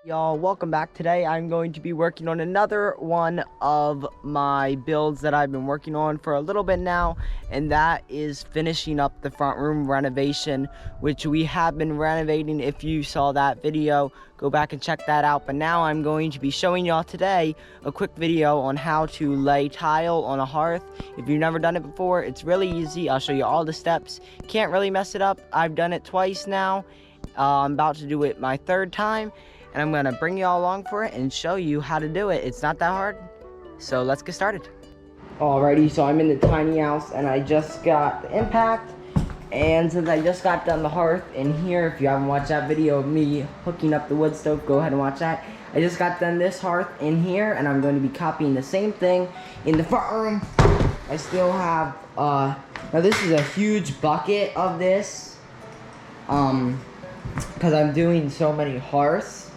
Y'all, welcome back. Today I'm going to be working on another one of my builds that I've been working on for a little bit now, and that is finishing up the front room renovation, which we have been renovating. If you saw that video, go back and check that out. But now I'm going to be showing y'all today a quick video on how to lay tile on a hearth. If you've never done it before, it's really easy. I'll show you all the steps. Can't really mess it up. I've done it twice now. I'm about to do it my third time, and I'm gonna bring you all along for it and show you how to do it. It's not that hard, so let's get started. Alrighty, so I'm in the tiny house and I just got the impact, and since I just got done the hearth in here, if you haven't watched that video of me hooking up the wood stove, go ahead and watch that. I just got done this hearth in here, and I'm going to be copying the same thing in the front room. I still have now this is a huge bucket of this because I'm doing so many hearths.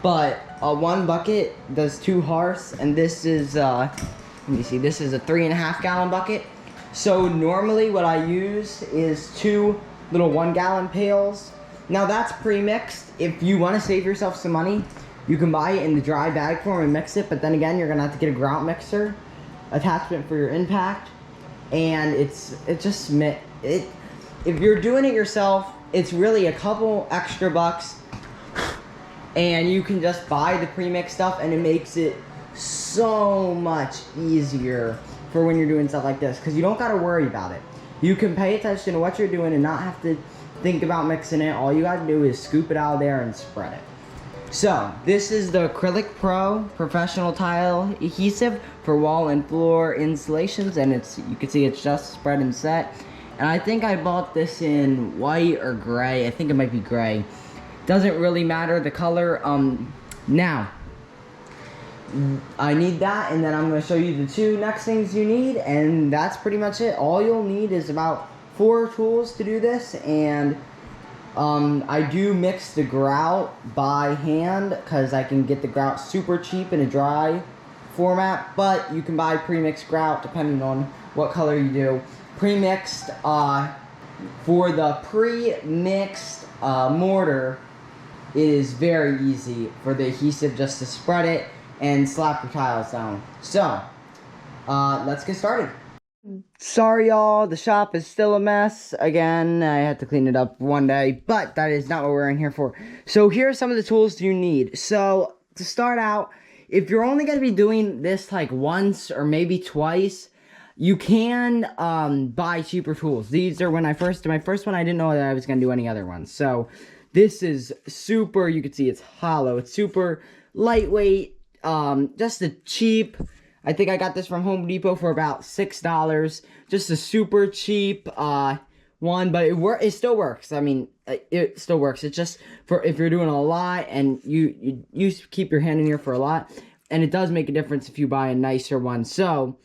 But one bucket does 2 hearths, and this is, let me see, this is a 3.5 gallon bucket. So normally what I use is 2 little 1 gallon pails. Now that's pre-mixed. If you want to save yourself some money, you can buy it in the dry bag form and mix it, but then again, you're gonna have to get a grout mixer attachment for your impact. And if you're doing it yourself, it's really a couple extra bucks. And you can just buy the pre-mixed stuff, and it makes it so much easier for when you're doing stuff like this, because you don't got to worry about it. You can pay attention to what you're doing and not have to think about mixing it. All you got to do is scoop it out of there and spread it. So this is the Acrylic Pro Professional Tile Adhesive for wall and floor installations, and you can see it's just spread and set. And I think I bought this in white or gray. I think it might be gray. Doesn't really matter the color. Now I need that, and then I'm going to show you the 2 next things you need, and that's pretty much it. All you'll need is about 4 tools to do this, and I do mix the grout by hand because I can get the grout super cheap in a dry format, but you can buy pre-mixed grout depending on what color you do. Pre-mixed, for the pre-mixed mortar, it is very easy for the adhesive just to spread it and slap your tiles down. So, let's get started. Sorry y'all, the shop is still a mess. Again, I had to clean it up one day, but that is not what we're in here for. So here are some of the tools you need. So, to start out, if you're only going to be doing this like once or maybe twice, you can buy cheaper tools. These are when I first did my first one, I didn't know that I was going to do any other ones. So, this is super, you can see it's hollow. It's super lightweight, just a cheap, I think I got this from Home Depot for about $6. Just a super cheap one, but it still works. I mean, it still works. It's just for if you're doing a lot and you keep your hand in here for a lot. And it does make a difference if you buy a nicer one. So,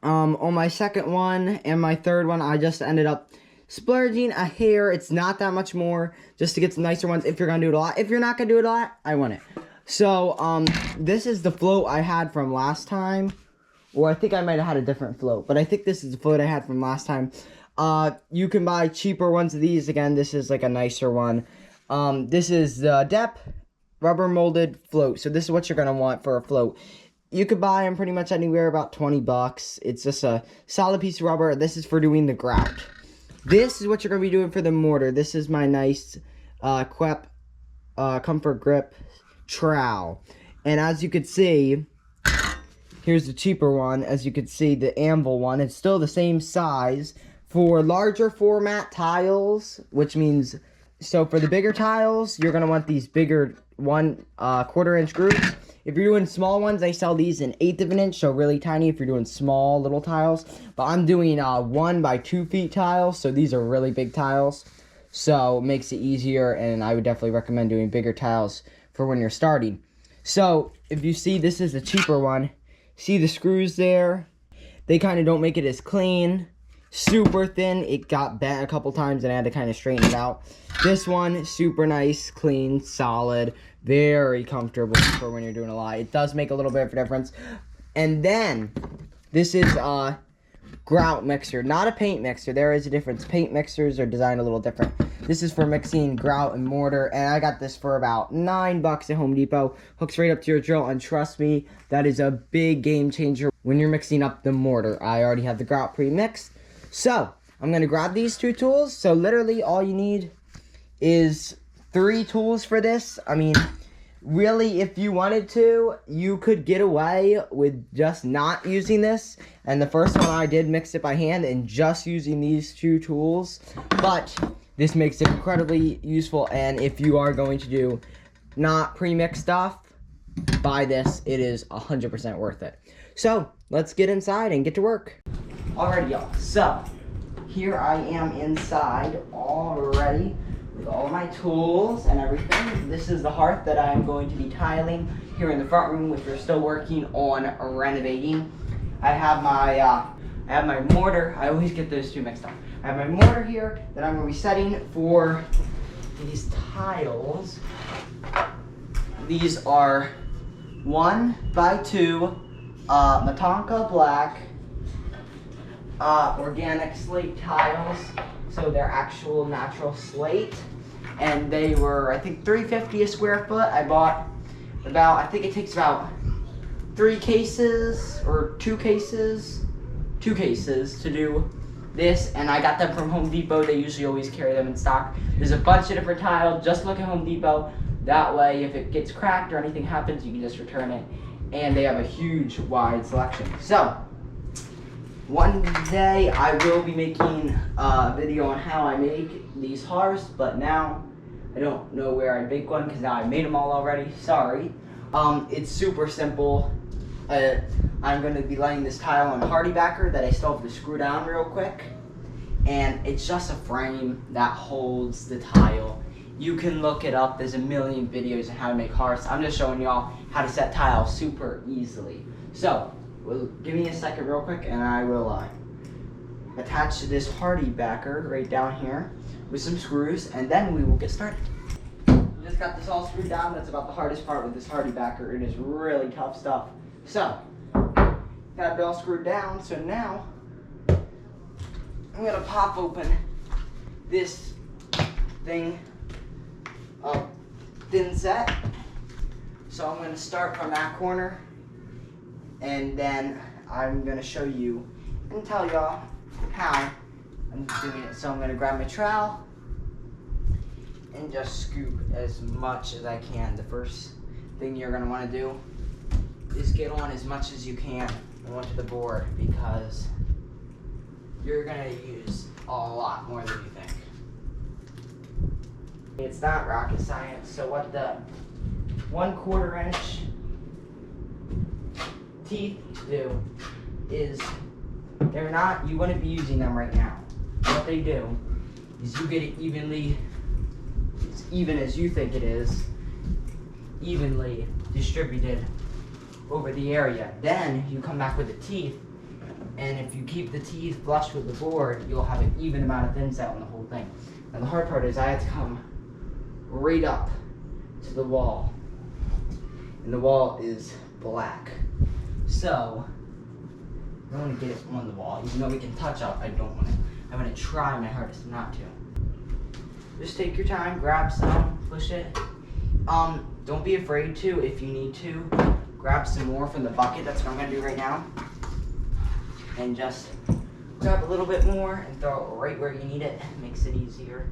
on my second one and my third one, I just ended up splurging a hair. It's not that much more, just to get some nicer ones if you're gonna do it a lot. If you're not gonna do it a lot, I want it. So this is the float I had from last time, or I think I might have had a different float, but I think this is the float I had from last time. You can buy cheaper ones of these. Again, this is like a nicer one. This is the DEP rubber molded float. So this is what you're gonna want for a float. You could buy them pretty much anywhere, about 20 bucks. It's just a solid piece of rubber. This is for doing the grout. This is what you're going to be doing for the mortar. This is my nice Quep Comfort Grip trowel. And as you can see, here's the cheaper one. As you can see, the anvil one. It's still the same size. For larger format tiles, which means, so for the bigger tiles, you're going to want these bigger 1/4 inch grooves. If you're doing small ones, they sell these in 1/8 of an inch, so really tiny if you're doing small little tiles. But I'm doing 1 by 2 feet tiles, so these are really big tiles. So it makes it easier, and I would definitely recommend doing bigger tiles for when you're starting. So if you see, this is a cheaper one. See the screws there? They kind of don't make it as clean. Super thin. It got bent a couple times, and I had to kind of straighten it out. This one, super nice, clean, solid, very comfortable for when you're doing a lot. It does make a little bit of a difference. And then, this is grout mixer, not a paint mixer. There is a difference. Paint mixers are designed a little different. This is for mixing grout and mortar, and I got this for about $9 at Home Depot. Hooks right up to your drill, and trust me, that is a big game changer when you're mixing up the mortar. I already have the grout pre-mixed. So, I'm going to grab these 2 tools. So, literally, all you need is 3 tools for this. I mean, really, if you wanted to, you could get away with just not using this. And the first one I did mix it by hand and just using these 2 tools. But this makes it incredibly useful. And if you are going to do not pre-mixed stuff, buy this. It is 100% worth it. So, let's get inside and get to work. Alrighty, y'all. So, here I am inside already with all my tools and everything. This is the hearth that I am going to be tiling here in the front room, which we're still working on renovating. I have my mortar. I always get those 2 mixed up. I have my mortar here that I'm going to be setting for these tiles. These are 1x2 Matonka black organic slate tiles. So they're actual natural slate, and they were, I think, $3.50 a square foot. I bought about, I think it takes about 3 cases or 2 cases to do this, and I got them from Home Depot. They usually always carry them in stock. There's a bunch of different tiles. Just look at Home Depot. That way, if it gets cracked or anything happens, you can just return it. And they have a huge, wide selection. So, one day I will be making a video on how I make these hearths, but now I don't know where I make one because now I made them all already. Sorry. It's super simple. I'm going to be laying this tile on hardy backer that I still have to screw down real quick. And it's just a frame that holds the tile. You can look it up. There's a million videos on how to make hearths. I'm just showing y'all how to set tiles super easily. So, well, give me a second real quick and I will attach this hardy backer right down here with some screws, and then we will get started. Just got this all screwed down. That's about the hardest part with this hardy backer. It is really tough stuff. So, got it all screwed down. So now, I'm gonna pop open this thing of thin set. So I'm gonna start from that corner, and then I'm gonna show you and tell y'all how I'm doing it. So I'm gonna grab my trowel and just scoop as much as I can. The first thing you're gonna wanna do is get on as much as you can onto the board, because you're gonna use a lot more than you think. It's not rocket science. So what the 1/4 inch teeth do is, they're not, you wouldn't be using them right now. What they do is you get it evenly, as even as you think it is, evenly distributed over the area. Then you come back with the teeth, and if you keep the teeth flush with the board, you'll have an even amount of thin set on the whole thing. And the hard part is I had to come right up to the wall, and the wall is black. So I don't want to get it on the wall, even though we can touch up. I don't want to. I'm going to try my hardest not to. Just take your time, grab some, push it. Don't be afraid to, if you need to, grab some more from the bucket. That's what I'm going to do right now. And just grab a little bit more and throw it right where you need it. Makes it easier.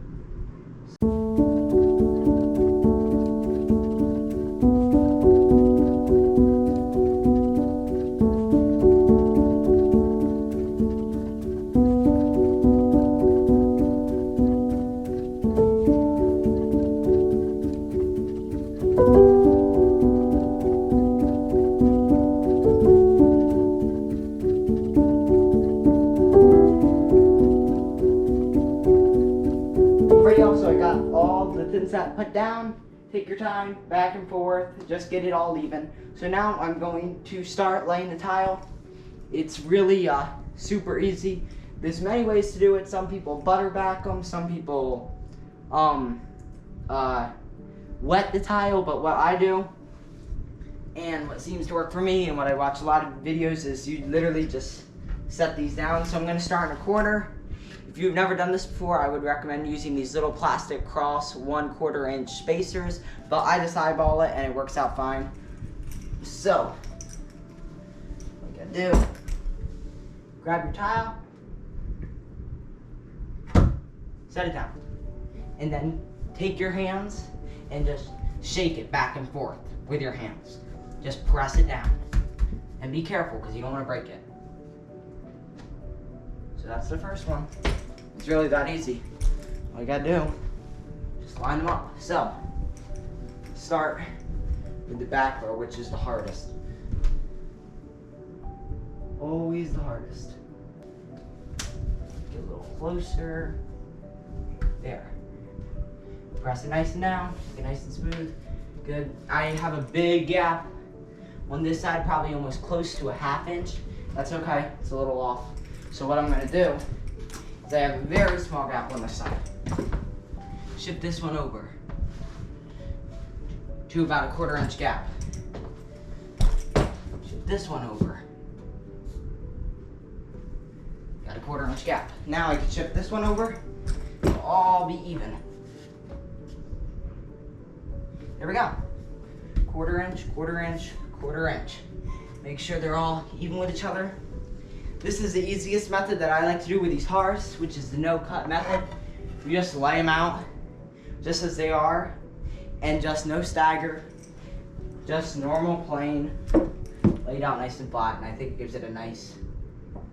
So I got all the thin set put down. Take your time, back and forth, just get it all even. So now I'm going to start laying the tile. It's really super easy. There's many ways to do it. Some people butter back them, some people wet the tile, but what I do, and what seems to work for me, and what I watch a lot of videos, is you literally just set these down. So I'm gonna start in a quarter. If you've never done this before, I would recommend using these little plastic cross 1/4 inch spacers, but I just eyeball it and it works out fine. So, what you gotta do, grab your tile, set it down, and then take your hands and just shake it back and forth with your hands. Just press it down. And be careful because you don't want to break it. So that's the first one. It's really that easy. All you gotta do, just line them up. So, start with the back row, which is the hardest. Always the hardest. Get a little closer. There. Press it nice and down, get nice and smooth. Good. I have a big gap on this side, probably almost close to a 1/2 inch. That's okay, it's a little off. So what I'm gonna do is I have a very small gap on this side. Shift this one over to about a 1/4 inch gap. Shift this one over. Got a 1/4 inch gap. Now I can shift this one over. It'll all be even. There we go. 1/4 inch, 1/4 inch, 1/4 inch. Make sure they're all even with each other. This is the easiest method that I like to do with these hearths, which is the no cut method. You just lay them out just as they are, and just no stagger, just normal plain, laid out nice and flat, and I think it gives it a nice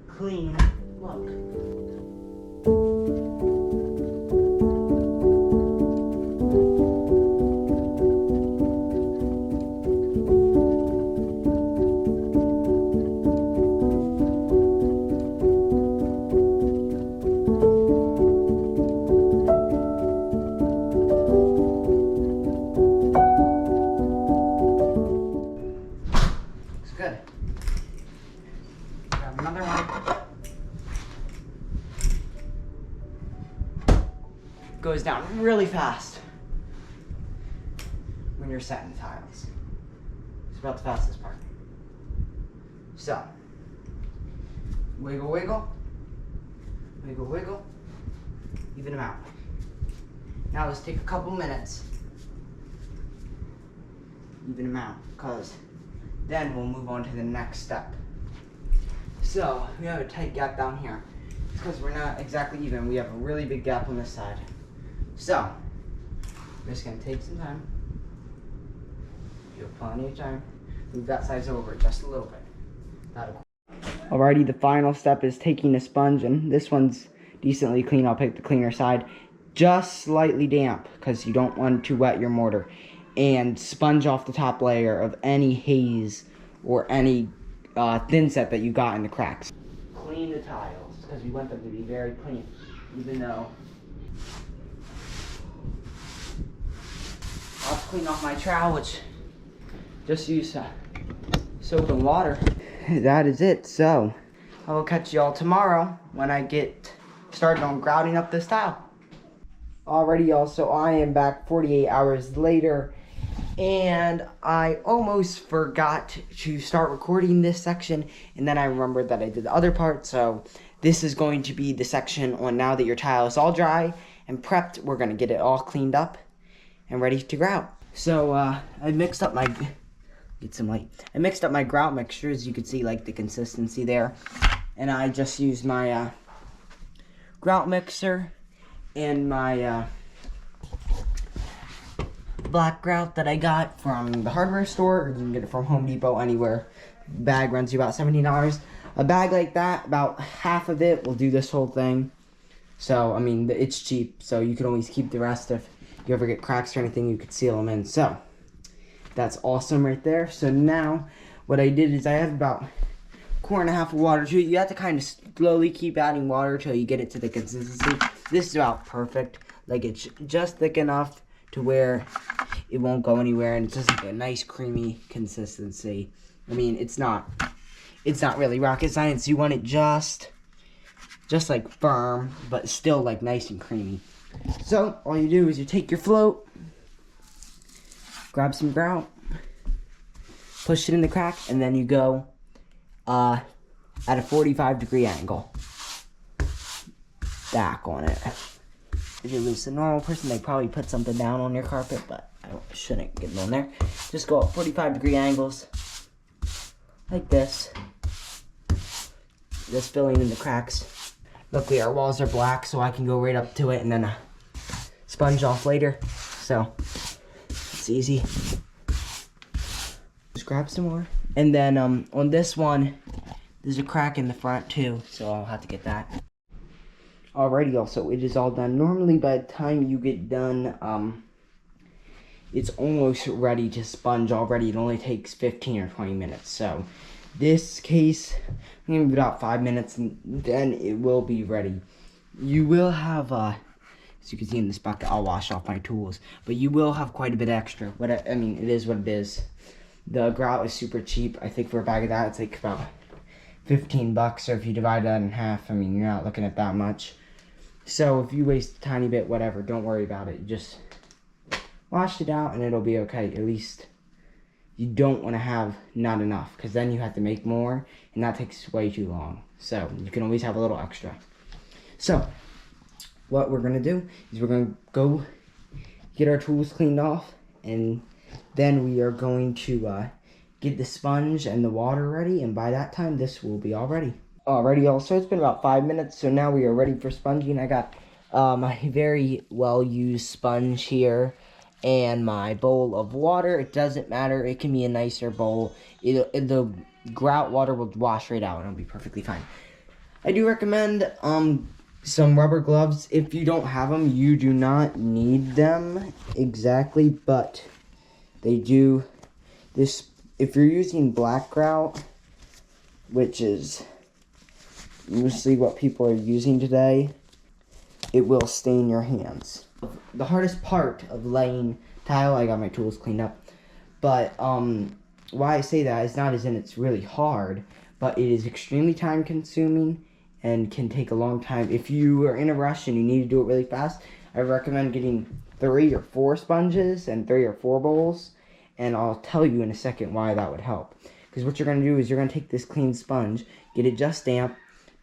clean look. Good. Grab another one. Goes down really fast when you're setting tiles. It's about the fastest part. So, wiggle, wiggle, wiggle, wiggle, even them out. Now let's take a couple minutes, even them out, because then we'll move on to the next step. So, we have a tight gap down here. It's because we're not exactly even. We have a really big gap on this side. So, I'm just going to take some time. You have plenty of time. Move that size over just a little bit. Alrighty, the final step is taking a sponge, and this one's decently clean. I'll pick the cleaner side. Just slightly damp, because you don't want to wet your mortar. And sponge off the top layer of any haze or any thin set that you got in the cracks. Clean the tiles, because we want them to be very clean, even though I'll clean off my trowel, which just use soap and water. That is it. So I will catch y'all tomorrow when I get started on grouting up this tile. Alrighty, y'all, so I am back 48 hours later, and I almost forgot to start recording this section, and then I remembered that I did the other part. So this is going to be the section on now that your tile is all dry and prepped. We're going to get it all cleaned up and ready to grout. So I mixed up my I mixed up my grout mixture, as you can see, like the consistency there, and I just used my grout mixer and my black grout that I got from the hardware store, or you can get it from Home Depot, anywhere. Bag runs you about $17. A bag like that, about half of it will do this whole thing. So I mean, it's cheap, so you can always keep the rest. If you ever get cracks or anything, you could seal them in. So that's awesome right there. So now what I did is I have about 1.5 quarts of water to it. You have to kind of slowly keep adding water till you get it to the consistency. This is about perfect. Like, it's just thick enough to where it won't go anywhere, and it's just like a nice creamy consistency. I mean, it's not really rocket science. You want it just like firm, but still like nice and creamy. So all you do is you take your float, grab some grout, push it in the crack, and then you go at a 45-degree angle. Back on it. If it was a normal person, they'd probably put something down on your carpet, but I shouldn't get it on there. Just go at 45-degree angles, like this. Just filling in the cracks. Luckily, our walls are black, so I can go right up to it and then sponge off later. So, it's easy. Just grab some more. And then on this one, there's a crack in the front too, so I'll have to get that. Alrighty, also, it is all done. Normally, by the time you get done, it's almost ready to sponge already. It only takes 15 or 20 minutes. So, this case, maybe about 5 minutes, and then it will be ready. You will have, as you can see in this bucket, I'll wash off my tools. But you will have quite a bit extra. But I mean, it is what it is. The grout is super cheap. I think for a bag of that, it's like about 15 bucks. Or if you divide that in half, I mean, you're not looking at that much. So if you waste a tiny bit, whatever, don't worry about it. Just wash it out and it'll be okay. At least you don't want to have not enough, because then you have to make more and that takes way too long. So you can always have a little extra. So what we're going to do is we're going to go get our tools cleaned off, and then we are going to get the sponge and the water ready, and by that time this will be all ready. Alrighty, y'all, so it's been about 5 minutes, so now we are ready for sponging. I got my very well-used sponge here and my bowl of water. It doesn't matter, it can be a nicer bowl. The grout water will wash right out and it'll be perfectly fine. I do recommend some rubber gloves. If you don't have them, you do not need them exactly, but they do this. If you're using black grout, which is mostly what people are using today, it will stain your hands. The hardest part of laying tile, I got my tools cleaned up, but why I say that is not as in it's really hard, but it is extremely time consuming and can take a long time. If you are in a rush and you need to do it really fast, I recommend getting 3 or 4 sponges and 3 or 4 bowls, and I'll tell you in a second why that would help. Because what you're going to do is you're going to take this clean sponge, get it just damp,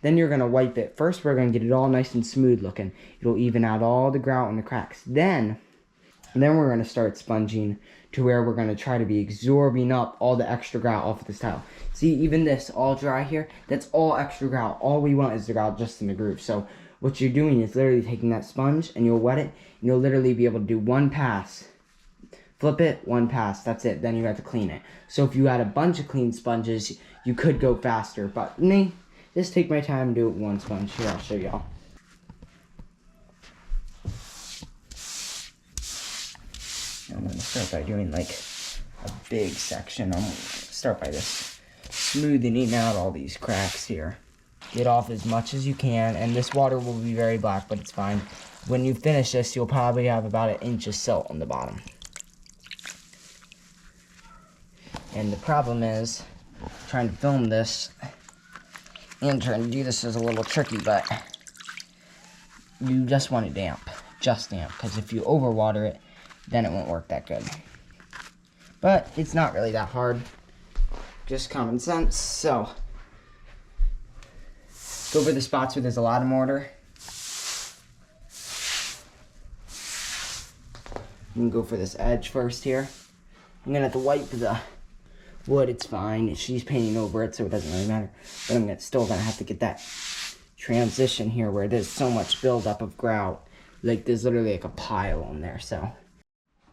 then you're going to wipe it. First, we're going to get it all nice and smooth looking. It'll even out all the grout and the cracks. Then we're going to start sponging to where we're going to try to be absorbing up all the extra grout off of this tile. See, even this all dry here, that's all extra grout. All we want is the grout just in the groove. So what you're doing is literally taking that sponge and you'll wet it, and you'll literally be able to do one pass. Flip it, one pass, that's it. Then you have to clean it. So if you had a bunch of clean sponges, you could go faster. But me, just take my time and do it one sponge. Here, I'll show y'all. I'm going to start by doing like a big section. I'm going to start by this smoothing out all these cracks here. Get off as much as you can, and this water will be very black, but it's fine. When you finish this, you'll probably have about 1 inch of silt on the bottom. And the problem is, trying to film this and trying to do this is a little tricky, but you just want it damp. Just damp, because if you overwater it, then it won't work that good. But it's not really that hard. Just common sense. So, go for the spots where there's a lot of mortar. You can go for this edge first here. I'm going to have to wipe the wood. It's fine. She's painting over it, so it doesn't really matter. But I'm still going to have to get that transition here where there's so much buildup of grout. Like, there's literally like a pile on there, so.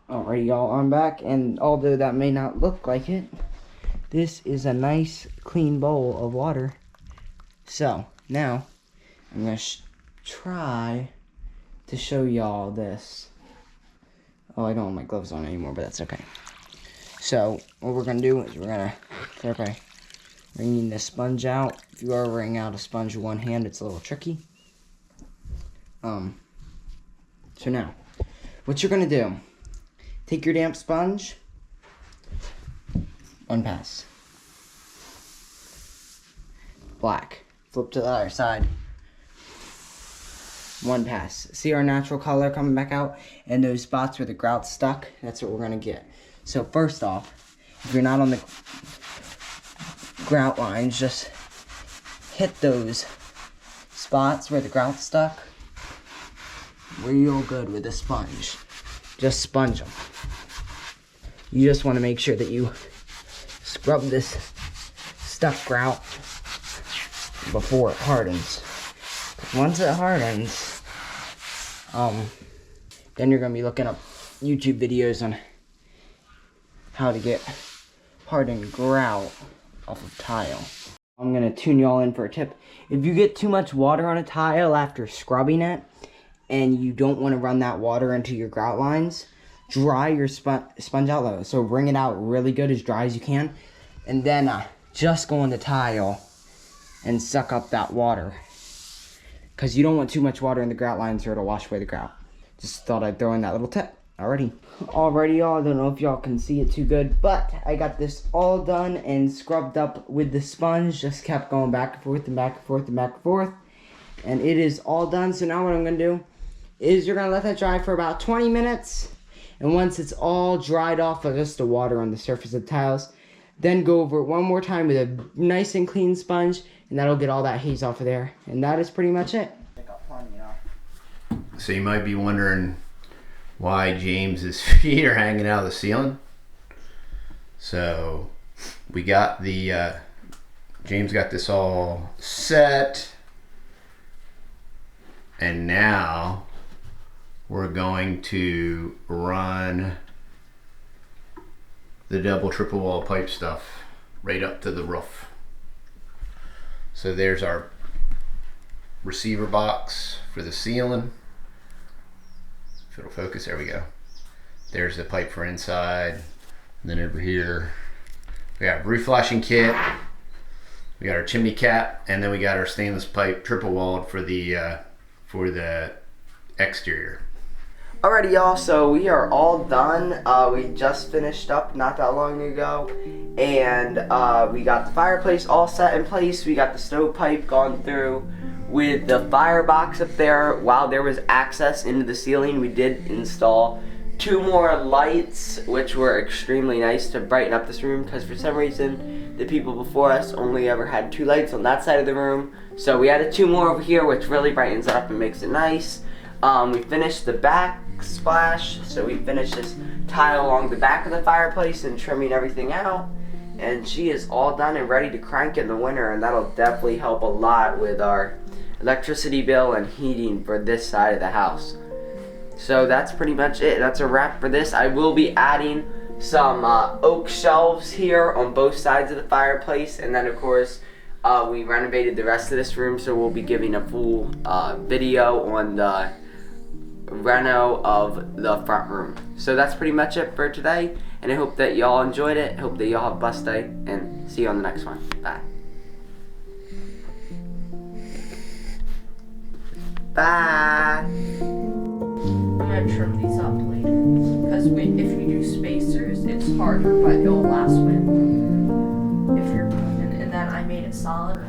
Alrighty, y'all, I'm back, and although that may not look like it, this is a nice, clean bowl of water. So, now, I'm going to try to show y'all this. Oh, I don't have my gloves on anymore, but that's okay. So, what we're going to do is we're going to start by wringing this sponge out. If you are wringing out a sponge with one hand, it's a little tricky. So now, what you're going to do, take your damp sponge, one pass. Black. Flip to the other side. One pass. See our natural color coming back out? And those spots where the grout's stuck? That's what we're going to get. So first off, if you're not on the grout lines, just hit those spots where the grout's stuck real good with a sponge. Just sponge them. You just want to make sure that you scrub this stuck grout before it hardens. Once it hardens, then you're going to be looking up YouTube videos on how to get hardened grout off of tile. I'm going to tune y'all in for a tip. If you get too much water on a tile after scrubbing it, and you don't want to run that water into your grout lines, dry your sponge out low. So wring it out really good, as dry as you can, and then just go on the tile and suck up that water, because you don't want too much water in the grout lines or it'll wash away the grout. Just thought I'd throw in that little tip. Alrighty, y'all, I don't know if y'all can see it too good, but I got this all done and scrubbed up with the sponge. Just kept going back and forth and back and forth and back and forth, and it is all done. So now what I'm gonna do is you're gonna let that dry for about 20 minutes, and once it's all dried off of just the water on the surface of the tiles, then go over it one more time with a nice and clean sponge, and that'll get all that haze off of there. And that is pretty much it. So you might be wondering why James's feet are hanging out of the ceiling. So we got the James got this all set, and now we're going to run the double triple wall pipe stuff right up to the roof. So there's our receiver box for the ceiling. If it'll focus, there we go. There's the pipe for inside. And then over here, we got a roof flashing kit. We got our chimney cap, and then we got our stainless pipe triple walled for the exterior. Alrighty, y'all, so we are all done. We just finished up not that long ago, and we got the fireplace all set in place. We got the stovepipe gone through with the firebox up there. While there was access into the ceiling, we did install 2 more lights, which were extremely nice to brighten up this room, because for some reason the people before us only ever had 2 lights on that side of the room. So we added 2 more over here, which really brightens it up and makes it nice. We finished the backsplash, so we finished this tile along the back of the fireplace and trimming everything out. And she is all done and ready to crank in the winter, and that'll definitely help a lot with our electricity bill and heating for this side of the house. So that's pretty much it. That's a wrap for this. I will be adding some oak shelves here on both sides of the fireplace, and then of course we renovated the rest of this room, so we'll be giving a full video on the reno of the front room. So that's pretty much it for today, and I hope that y'all enjoyed it. I hope that y'all have a blessed day, and see you on the next one. Bye. Bye. I'm gonna trim these up later, because if you do spacers, it's harder, but it'll last with if you're and then I made it solid.